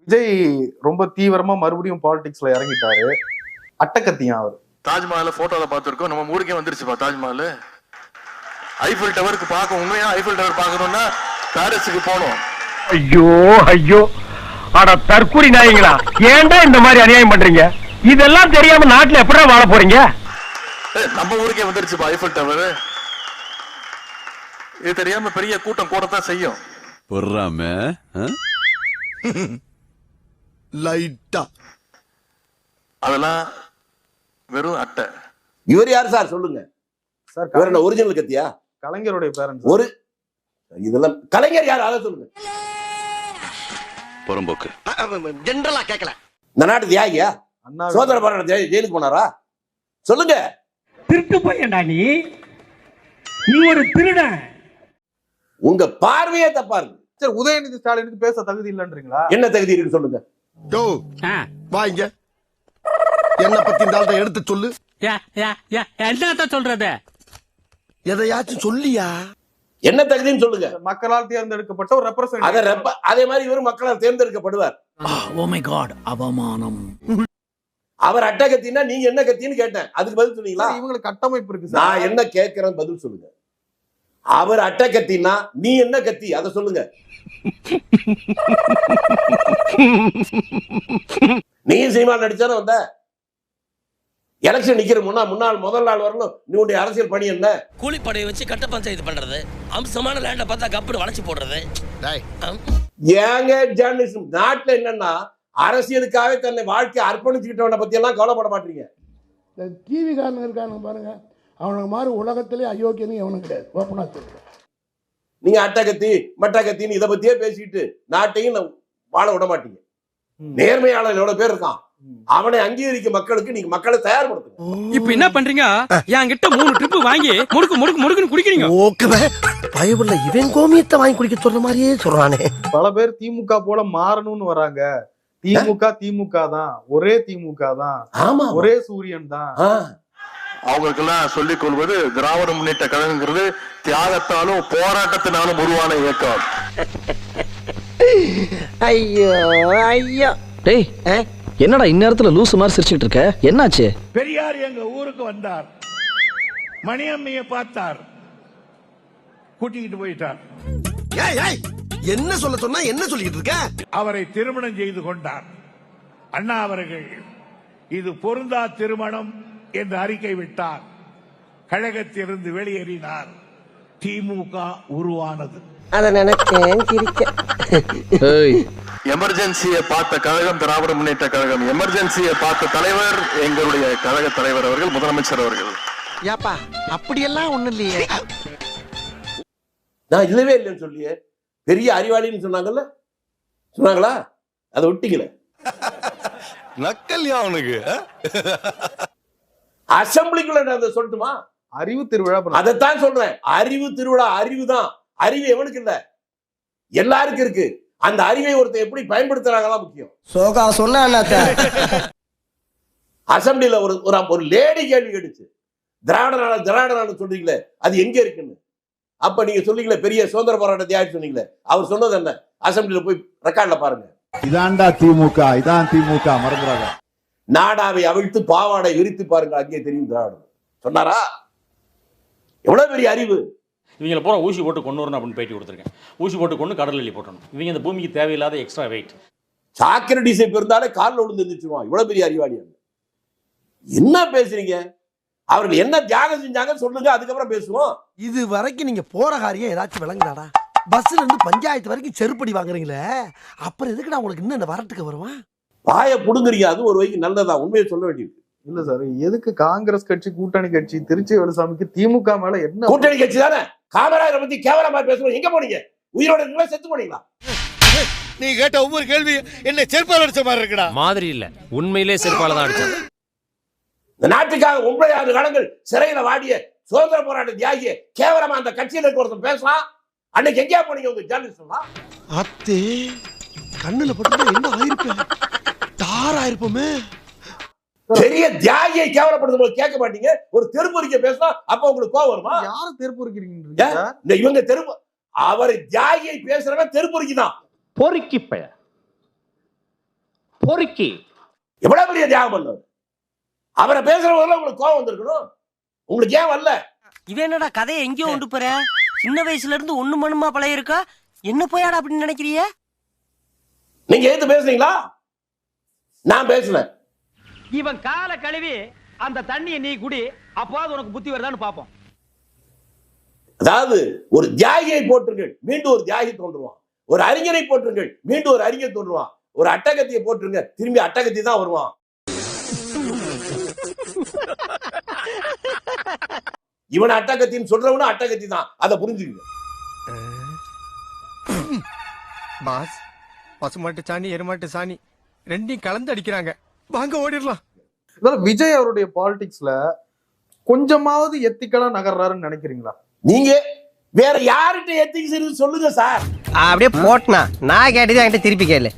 விஜய் ரொம்ப தீவிரமா மறுபடியும் பாலிடிக்ஸ்ல இறங்கிட்டாரு. அட்டக்கத்தியா அவர். தாஜ்மஹால போட்டோல பார்த்திருக்கோம். நம்ம ஊருக்கே வந்துருச்சுப்பா தாஜ்மஹால். ஐஃபில் டவருக்கு பார்க்க, உண்மையா ஐஃபில் டவர் பார்க்கணும்னா பாரிஸுக்கு போகணும். ஐயோ ஐயோ, அட தற்கூரி நாயங்களா, ஏன்டா இந்த மாதிரி அநியாயம் பண்றீங்க? இதெல்லாம் தெரியாம நாட்டுல எப்படிடா வாழ போறீங்க? நம்ம ஊருக்கே வந்துருச்சுப்பா ஐஃபில் டவர். இது தெரியாம பெரிய கூட்டம் கூடத்தான் செய்யும். பொறாம லைட்டா அதெல்லாம் வெறும் அட்டை. இவர் யார் சார் சொல்லுங்க சார் இவர் என்ன ஒரிஜினல் கத்தியா? கலைஞருடைய பேரண்ட்ஸ். ஒரு இதெல்லாம் கலைஞர் யார் அதை சொல்லுங்க. புறம்போக்கு ஜெனரலா கேட்கல. இந்த நாட்டு தியாகியா? அண்ணா சுதந்திர போராட்ட ஜெயிலுக்கு போனாரா? சொல்லுங்க. திருட்டு பையன்டா நீ ஒரு திருடன். உங்க பார்வையே தப்பா இருக்கு. சார் உதயநிதி ஸ்டாலினுக்கு பேச தகுதி இல்லன்றீங்களா? என்ன தகுதி இருக்கு சொல்லுங்க. வாங்க என்ன பத்தி இந்த ஆள்கிட்ட எடுத்து சொல்லு. என்னத்த சொல்றது? எதையாச்சும் சொல்லியா? என்ன தகுதின்னு சொல்லுங்க. மக்களால் தேர்ந்தெடுக்கப்பட்ட ஒரு ரெப்ரசன்டேட்டிவ். அதே மாதிரி இவரும் மக்களால் தேர்ந்தெடுக்கப்படுவார். ஓ மை காட், அவமானம். அவர் அட்டை கத்தினா நீங்க என்ன கத்தின்னு கேட்டேன், அதுக்கு பதில் சொன்னீங்களா? இவங்களுக்கு கட்டமைப்பு இருக்கு சார். நான் என்ன கேட்கிறேன் பதில் சொல்லுங்க. அவர் அட்டை கத்தினா நீ என்ன கத்தி அதை சொல்லுங்க. நீ சினிமா நடிச்சானே வந்த. எலெக்ஷன் நிக்கிற முன்னாள் முதல் நாள் வரணும். நீ அரசியல் பணி என்ன? கூலிப்படையை வச்சு கட்ட பஞ்சாயத்து பண்றது, அம்சமான லேண்ட பார்த்தா கப்புனு வளைச்சு போடுறது. ஏங்க ஜேர்னலிசம் நாட்டுல என்னன்னா அரசியலுக்காக தன்னை வாழ்க்கையை அர்ப்பணிச்சுக்கிட்டவனை பத்தி எல்லாம் கவலைப்பட மாட்டீங்க. இந்த டிவி காரங்க இருக்கானுங்க பாருங்க, அவனுக்கு மாதிரி உலகத்திலே அயோக்கியன்னு எவனும் கிடையாது. ஓப்பனா சொல்றேன். நீங்க அட்டகத்தி மட்டகத்தின்னு இதை பத்தியே பேசிக்கிட்டு நாட்டையும் வாழ விட மாட்டீங்க. நேர்மையாளர் எவ்வளவு பேர் இருக்கான், அவனை அங்கீகரிக்க மக்களுக்கு நீங்க மக்களை தயார்படுத்துங்க. இப்ப என்ன பண்றீங்க? என்கிட்ட 3 ட்ரிப் வாங்கி முடுக்குன்னு குடிக்கிறீங்க. ஓகே பயவுள்ள இவன் கோமியத்தை வாங்கி குடிக்க சொல்ற மாதிரியே சொல்றானே. பல பேர் திமுக போல மாறணும்னு வராங்க. திமுக தான், ஒரே திமுக தான், ஆமா ஒரே சூரியன் தான். அவங்களுக்கெல்லாம் சொல்லிக் கொள்வது திராவிட முன்னேற்ற கழகங்கிறது தியாகத்தாலும் போராட்டத்தினாலும் உருவான இயக்கம். ஐயோ ஐயோ. டேய், என்னடா இந்நேரத்துல லூசு மாதிரி சிரிச்சுக்கிட்டு இருக்க? என்னாச்சு? பெரியார் எங்க ஊருக்கு வந்தார், மணியம்மைய பார்த்தார், கூட்டிக்கிட்டு போயிட்டார். என்ன சொல்ல சொன்னா என்ன சொல்லிட்டு இருக்க? அவரை திருமணம் செய்து கொண்டார். அண்ணா அவர்கள் இது பொருந்தா திருமணம் என்று அறிக்கை விட்டார். கழகத்திலிருந்து வெளியேறினார். திமுக உருவானது. அத நினைச்சேன் சிரிக்க. எமர்ஜென்சியை பார்த்த கழகம் திராவிட முன்னேற்ற கழகம். எமர்ஜென்சியை பார்த்த தலைவர் எங்களுடைய கழக தலைவர் அவர்கள், முதலமைச்சர் அவர்கள். ஏப்பா அப்படியெல்லாம் ஒண்ணு இல்லையே. நான் இல்லவே இல்லைன்னு சொல்லியே பெரிய அறிவாளின்னு சொன்னாங்களா? அதை ஒட்டிக்கல. நக்கல்யா அவனுக்கு. அசம்பிளிக்குள்ள அதை சொல்லட்டுமா? அறிவு திருவிழா. அதைத்தான் சொல்றேன். அறிவு திருவிழா. அறிவு தான். அறிவு எவனுக்கு இல்ல, எல்லாருக்கும் இருக்கு. அந்த அறிவை ஒருத்தர் எப்படி பயன்படுத்துறாங்களா முக்கியம். சோகா சொன்னா அசம்பிளில ஒரு லேடி கேள்வி கேட்டுச்சு, திராவிட நாடு சொல்றீங்களே அது எங்க இருக்குன்னு. அப்ப நீங்க சொன்னீங்களே பெரிய சுதந்திர போராட்ட தியாகி சொன்னீங்களே, அவர் சொன்னது என்ன? அசம்பிளில போய் ரெக்கார்ட்ல பாருங்க. இதான்டா திமுக, இதான் திமுக, மறந்துடாத. நாடாவை அவிழ்த்து பாவாடை விரித்து பாருங்க, அங்கே தெரியும் திராவிடம் சொன்னாரா? எவ்வளவு பெரிய அறிவு. இவங்களை பூரா ஊசி போட்டு கொண்டு வரணும் அப்படின்னு பேட்டி கொடுத்துருக்கேன். ஊசி போட்டு கொண்டு கடல் எல்லி போட்டணும். இவங்க இந்த பூமிக்கு தேவையில்லாத எக்ஸ்ட்ரா வெயிட். சாக்ரட்டிஸை இருந்தாலே காலில் விழுந்து இருந்துச்சுருவான். இவ்வளவு பெரிய அறிவாளி. என்ன பேசுறீங்க? அவர்கள் என்ன தியாகம் செஞ்சாங்க சொல்லுங்க, அதுக்கப்புறம் பேசுவோம். இது வரைக்கும் நீங்க போற காரியம் ஏதாச்சும் விளங்குதாடா? பஸ்ல இருந்து பஞ்சாயத்து வரைக்கும் செருப்படி வாங்குறீங்களே, அப்புறம் எதுக்குடா உங்களுக்கு இன்னும் இந்த வரட்டுக்கு வருவான்? பாய புடுங்குறீங்க, அது ஒரு வகைக்கு நல்லதா? உண்மையை சொல்ல வேண்டியது இல்ல சார். எதுக்கு காங்கிரஸ் கட்சி, கூட்டணி கட்சி, திருச்சி வேலுசாமிக்கு திமுக மேல என்ன? கூட்டணி கட்சி தானே. காமராஜரை பத்தி கேவலமா பேசுவோம். எங்க போனீங்க? உயிரோட இருக்கீங்களா, செத்து போனீங்களா? நீ கேட்ட ஒவ்வொரு கேள்வி என்ன செருப்பால அடிச்ச மாதிரி இருக்குடா. மாதிரி இல்ல, உண்மையிலே செருப்பால தான் அடிச்சான். இந்த நாட்டுக்காக 9 காலங்கள் சிறையில வாடிய சுதந்திர போராட்ட தியாகிய கேவலமா அந்த கட்சியில இருக்க ஒருத்தர் பேசலாம். அன்னைக்கு எங்கேயா போனீங்க உங்க ஜேர்னலிஸ்ட்? அத்தே கண்ணுல பட்டு என்ன ஆயிருப்பேன், தாரா இருப்போமே. பெரிய தியாகியை கேவலப்படுத்தும் கேட்க மாட்டீங்க. ஒரு தெருப்பொறிக்க பேசினா அப்ப உங்களுக்கு கோவம் வருமா? யார தெருப்பொறிக்கிறீங்க? இவங்க தெரு அவரை தியாகியை பேசுறவன் தெருப்பொறிக்கு தான். பொறுக்கி பைய பொறுக்கி. எவ்வளவு பெரிய தியாகம் பண்ணவர். அவரை பேசுறவங்க உங்களுக்கு கோபம் வந்திருக்கணும். உங்களுக்கு ஏன் வரல? இவன் என்னடா கதையை எங்கேயோ கொண்டு போற? சின்ன வயசுல இருந்து ஒண்ணு மண்ணுமா பழைய இருக்கா? என்ன போயாடா அப்படின்னு நினைக்கிறிய? நீங்க ஏத்து பேசுறீங்களா? நான் பேசுனேன். இவன் கால கழுவி அந்த தண்ணியை நீ குடி, அப்போது உனக்கு புத்தி வருதான்னு பாப்போம். அதாவது ஒரு தியாகியை போற்றுங்கள், மீண்டும் ஒரு தியாகி தோன்றுவான். ஒரு அறிஞரை போற்றுங்கள், மீண்டும் ஒரு அறிஞர் தோன்றுவான். ஒரு அட்டகத்தியை போற்றுங்க, திரும்பி அட்டகத்தி தான் வருவான். இவன் அட்டகத்தின்னு சொல்றவனும் அட்டகத்தி தான். அதை புரிஞ்சுக்கங்க. பாஸ், பசுமாட்டு சாணி எருமாட்டு சாணி ரெண்டையும் கலந்து அடிக்கிறாங்க, வாங்க ஓடிடலாம். விஜய் அவருடைய பாலிடிக்ஸ்ல கொஞ்சமாவது எத்திக்கலா நகர்றாருன்னு நினைக்கிறீங்களா? நீங்க வேற யார்கிட்ட எத்திக்ஸ் இருக்கு சொல்லுங்க சார். அப்படியே போட்டனா நான் கேட்டது என்கிட்ட திருப்பி கேளு.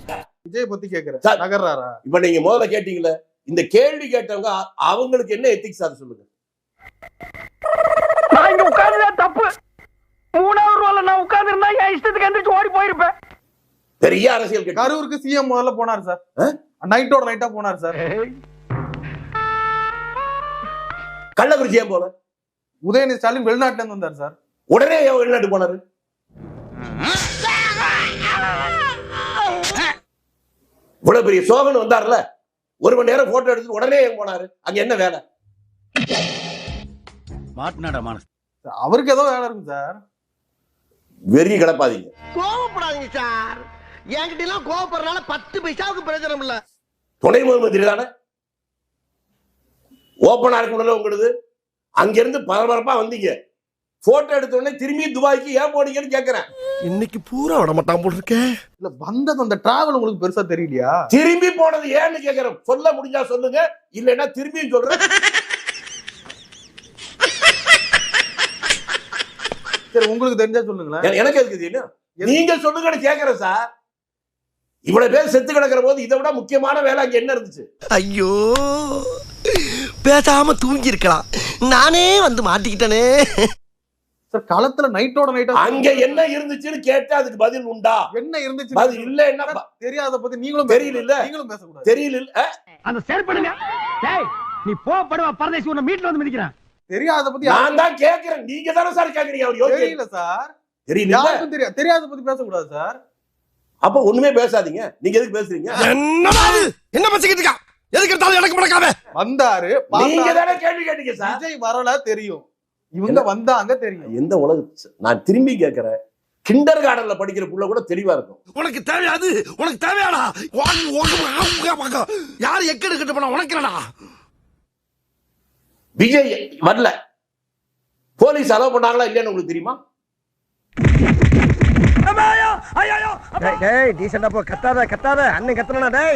விஜய் பத்தி கேக்குறேன், சார் நகர்றாரா? இப்ப நீங்க முதல்ல கேட்டீங்கல்ல, இந்த கேள்வி கேட்டவங்க அவங்களுக்கு என்ன எத்திக்ஸ் அது சொல்லுங்க. நான் இங்க உட்கார்ந்ததே தப்பு. 3வது ரோல நான் உட்கார்ந்து இருந்தா என் இஷ்டத்துக்கு எந்திரிச்சு ஓடி போயிருப்பேன். பெரிய அரசியல் கேட்டு கரூருக்கு சிஎம் முதல்ல போனார் சார், நைட்டோட நைட்டா போனார் சார். கள்ளக்குறிச்சி ஏன் போல? உதயநிதி ஸ்டாலின் வெளிநாட்டுல இருந்து வந்தார் சார். உடனே வெளிநாட்டு போனாரு. இவ்வளவு பெரிய சோகன் வந்தார்ல, 1 மணி நேரம் போட்டோ எடுத்து உடனே ஏன் போனாரு? அங்க என்ன வேலை? அவருக்கு ஏதோ வேலை இருக்கும் சார். வெறி கிளப்பாதீங்க, கோவப்படாதீங்க சார். என்கிட்ட எல்லாம் கோவப்படுறதுனால 10 பைசாவுக்கு பிரயோஜனம் இல்ல. துணை முதலமைச்சர் தானே, ஓப்பனா இருக்கணும் உங்களுக்கு. அங்கிருந்து பரபரப்பா வந்தீங்க, போட்டோ எடுத்த உடனே திரும்பி துபாய்க்கு ஏன் போனீங்கன்னு கேக்குறேன். இன்னைக்கு பூரா விட மாட்டான் போல இருக்கேன். இல்ல வந்தது அந்த டிராவல் உங்களுக்கு பெருசா தெரியலையா? திரும்பி போனது ஏன்னு கேக்குறேன். சொல்ல முடிஞ்சா சொல்லுங்க, இல்லைன்னா திரும்பியும் சொல்றேன். சரி, உங்களுக்கு தெரிஞ்சா சொல்லுங்களேன். எனக்கு எதுக்கு தெரியும்? நீங்க சொல்லுங்கன்னு கேக்குறேன் சார். இவ்வளவு பேர் செத்து கிடக்கிற போது இதை விட முக்கியமான வேலை அங்க என்ன இருந்துச்சு? ஐயோ, பேசாம தூங்கி இருக்கலாம், நானே வந்து மாட்டிக்கிட்டனே. சார், களத்துல நைட்டோட நைட்டா அங்க என்ன இருந்துச்சுன்னு கேட்டா அதுக்கு பதில் உண்டா? என்ன இருந்துச்சு? பதில் இல்ல. என்ன தெரியாத பத்தி நீங்களும் தெரியல இல்ல, நீங்களும் பேசக்கூடாது. தெரியல இல்ல. அந்த செயற்படுங்க. டேய், நீ படுவா பரதேசி, உன்னை மீட்ல வந்து மிதிக்கிறான். தெரியாத பத்தி நான் தான் கேக்குறேன், நீங்க தானே சார் கேக்குறீங்க. அவர் யோசிக்கல. தெரியல சார், தெரியல. யாருக்கும் தெரியாது. தெரியாத பத்தி பேசக்கூடாது சார். அப்ப ஒண்ணுமே பேசாதீங்க. நீங்க எதுக்கு பேசுறீங்க? என்ன பேசிக்கிட்டு இருக்கா? எதுக்கு எடுத்தாலும் எனக்கு முடக்காம வந்தாரு. நீங்க தானே கேள்வி கேட்டீங்க சார். விஜய் வரல தெரியும், இவங்க வந்தாங்க தெரியும். எந்த உலக நான் திரும்பி கேட்கிறேன். கிண்டர் கார்டன்ல படிக்கிற புள்ள கூட தெளிவா இருக்கும். உனக்கு தேவையாது, உனக்கு தேவையாடா? யாரு எக்கெடு கிட்ட போனா உனக்குறடா? விஜய் வரல, போலீஸ் அலோவ் பண்ணாங்களா இல்லையான்னு உங்களுக்கு தெரியுமா? டேய் டீசெண்டா போ, கத்தாத அண்ணன் கத்தனா டேய்.